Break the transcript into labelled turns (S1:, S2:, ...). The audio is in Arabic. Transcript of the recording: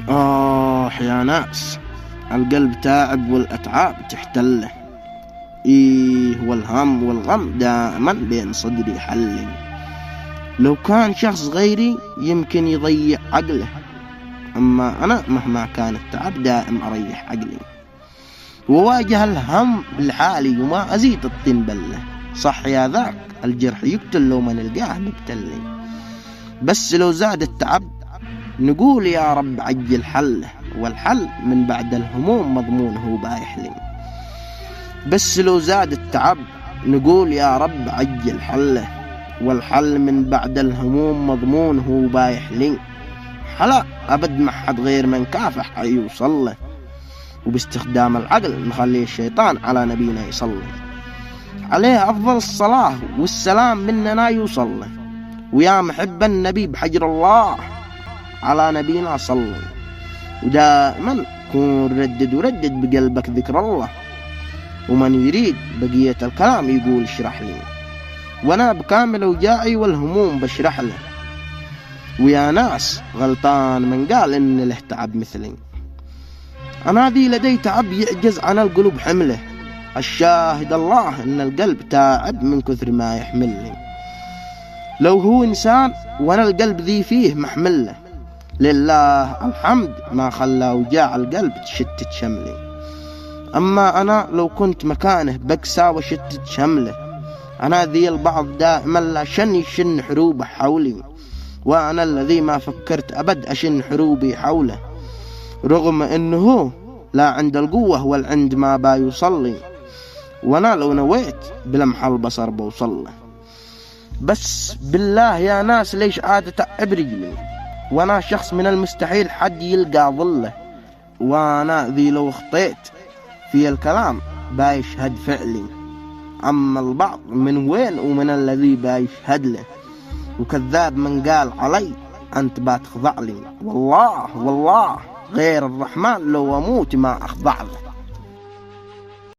S1: يا ناس، القلب تاعب والأتعاب تحتله. إيه والهم والغم دائما بين صدري حل. لو كان شخص غيري يمكن يضيع عقله، أما أنا مهما كان التعب دائم أريح عقلي، وواجه الهم لحالي وما أزيد الطين بله. صح يا ذاك الجرح يقتل لو ما نلقاه مبتلي، بس لو زاد التعب نقول يا رب عجل حله، والحل من بعد الهموم مضمونه بايح لي. بس لو زاد التعب نقول يا رب عجل حله، والحل من بعد الهموم مضمونه بايح لي. حلا أبد ما حد غير من كافح يوصل له، وباستخدام العقل نخلي الشيطان على نبينا يصلي عليه أفضل الصلاة والسلام مننا يوصل له. ويا محب النبي بحجر الله على نبينا صلي، ودائما كون ردد وردد بقلبك ذكر الله، ومن يريد بقية الكلام يقول اشرح لي، وانا بكامل وجاعي والهموم بشرح له. ويا ناس غلطان من قال ان له تعب مثلي، انا ذي لدي تعب يعجز عن القلوب حمله. الشاهد الله ان القلب تاعب من كثر ما يحملني، لو هو انسان وانا القلب ذي فيه محمله. لله الحمد ما خلى وجاع القلب تشتت شملي، أما أنا لو كنت مكانه بقسى وشتت شمله. أنا ذي البعض دائما لا يشن حروبه حولي، وأنا الذي ما فكرت أبد أشن حروبي حوله، رغم أنه لا عند القوة والعند ما بايوصلي، وأنا لو نويت بلمح البصر بوصله. بس بالله يا ناس ليش عاد أتعب رجلي، وانا شخص من المستحيل حد يلقى ظله، وانا ذي لو اخطيت في الكلام بايشهد فعلي. اما البعض من وين ومن الذي بايشهد له، وكذاب من قال علي انت باتخضع لي. والله غير الرحمن لو اموت ما اخضع له.